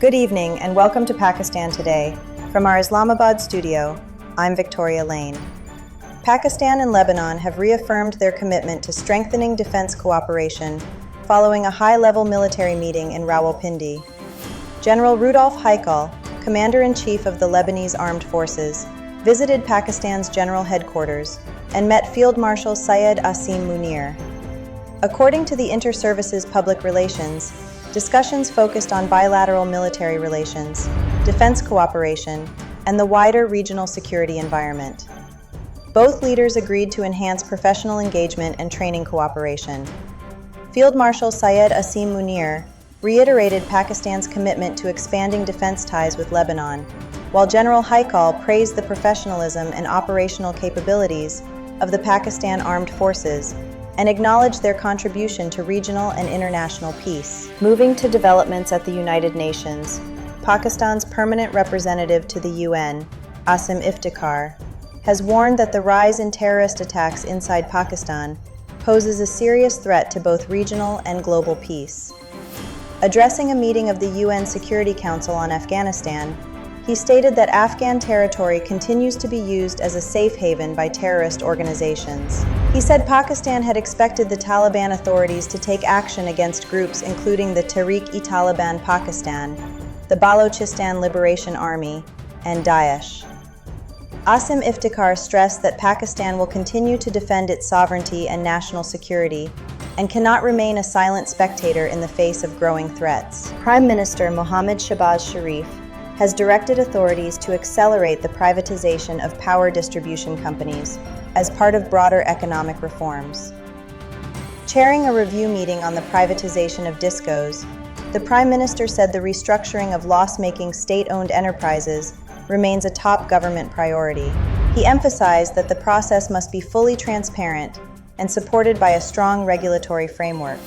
Good evening and welcome to Pakistan Today. From our Islamabad studio, I'm Victoria Lane. Pakistan and Lebanon have reaffirmed their commitment to strengthening defense cooperation following a high-level military meeting in Rawalpindi. General Rudolf Haikal, Commander-in-Chief of the Lebanese Armed Forces, visited Pakistan's general headquarters and met Field Marshal Syed Asim Munir. According to the Inter-Services Public Relations, discussions focused on bilateral military relations, defense cooperation, and the wider regional security environment. Both leaders agreed to enhance professional engagement and training cooperation. Field Marshal Syed Asim Munir reiterated Pakistan's commitment to expanding defense ties with Lebanon, while General Haikal praised the professionalism and operational capabilities of the Pakistan Armed Forces and acknowledged their contribution to regional and international peace. Moving to developments at the United Nations, Pakistan's permanent representative to the UN, Asim Iftikhar, has warned that the rise in terrorist attacks inside Pakistan poses a serious threat to both regional and global peace. Addressing a meeting of the UN Security Council on Afghanistan, he stated that Afghan territory continues to be used as a safe haven by terrorist organizations. He said Pakistan had expected the Taliban authorities to take action against groups including the Tehreek-e-Taliban Pakistan, the Balochistan Liberation Army, and Daesh. Asim Iftikhar stressed that Pakistan will continue to defend its sovereignty and national security and cannot remain a silent spectator in the face of growing threats. Prime Minister Mohammad Shahbaz Sharif has directed authorities to accelerate the privatization of power distribution companies as part of broader economic reforms. Chairing a review meeting on the privatization of discos, the Prime Minister said the restructuring of loss-making state-owned enterprises remains a top government priority. He emphasized that the process must be fully transparent and supported by a strong regulatory framework.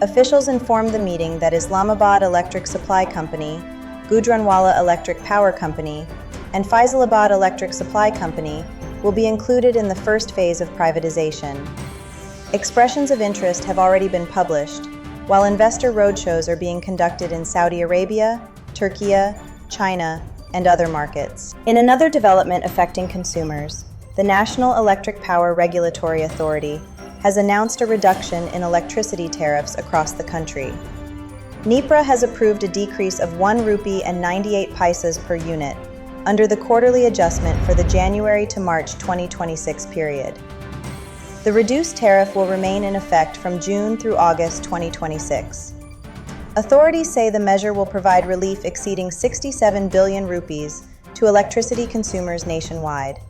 Officials informed the meeting that Islamabad Electric Supply Company, Gujranwala Electric Power Company, and Faisalabad Electric Supply Company will be included in the first phase of privatization. Expressions of interest have already been published, while investor roadshows are being conducted in Saudi Arabia, Turkey, China, and other markets. In another development affecting consumers, the National Electric Power Regulatory Authority has announced a reduction in electricity tariffs across the country. NEPRA has approved a decrease of 1 rupee and 98 paisas per unit under the quarterly adjustment for the January to March 2026 period. The reduced tariff will remain in effect from June through August 2026. Authorities say the measure will provide relief exceeding 67 billion rupees to electricity consumers nationwide.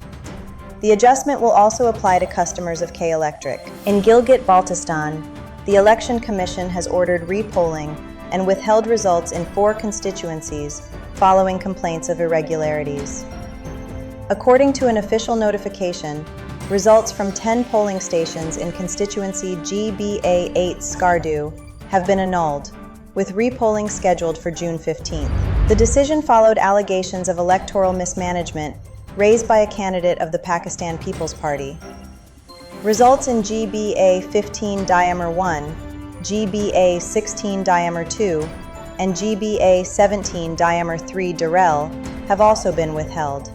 The adjustment will also apply to customers of K Electric. In Gilgit-Baltistan, the Election Commission has ordered repolling and withheld results in 4 constituencies following complaints of irregularities. According to an official notification, results from 10 polling stations in constituency GBA 8 Skardu have been annulled, with repolling scheduled for June 15th. The decision followed allegations of electoral mismanagement raised by a candidate of the Pakistan People's Party. Results in GBA 15 Diamer 1, GBA 16 Diamer 2, and GBA 17 Diamer 3 Durrell have also been withheld.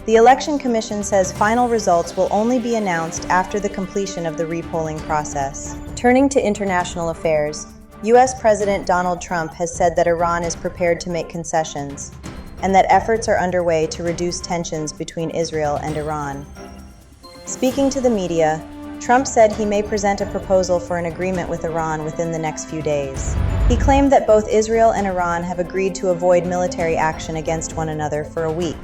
The Election Commission says final results will only be announced after the completion of the repolling process. Turning to international affairs, U.S. President Donald Trump has said that Iran is prepared to make concessions and that efforts are underway to reduce tensions between Israel and Iran. Speaking to the media, Trump said he may present a proposal for an agreement with Iran within the next few days. He claimed that both Israel and Iran have agreed to avoid military action against one another for a week,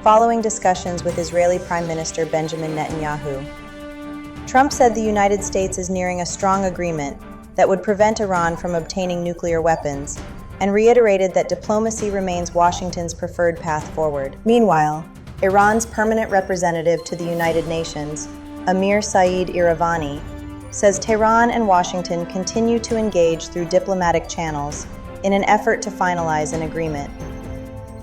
following discussions with Israeli Prime Minister Benjamin Netanyahu. Trump said the United States is nearing a strong agreement that would prevent Iran from obtaining nuclear weapons, and reiterated that diplomacy remains Washington's preferred path forward. Meanwhile, Iran's permanent representative to the United Nations, Amir Saeed Iravani, says Tehran and Washington continue to engage through diplomatic channels in an effort to finalize an agreement.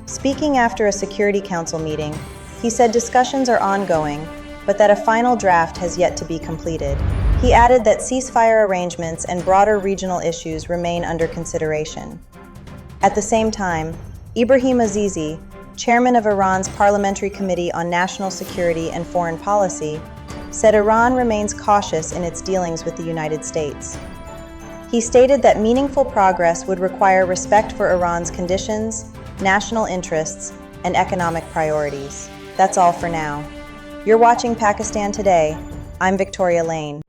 Speaking after a Security Council meeting, he said discussions are ongoing, but that a final draft has yet to be completed. He added that ceasefire arrangements and broader regional issues remain under consideration. At the same time, Ibrahim Azizi, chairman of Iran's Parliamentary Committee on National Security and Foreign Policy, said Iran remains cautious in its dealings with the United States. He stated that meaningful progress would require respect for Iran's conditions, national interests, and economic priorities. That's all for now. You're watching Pakistan Today. I'm Victoria Lane.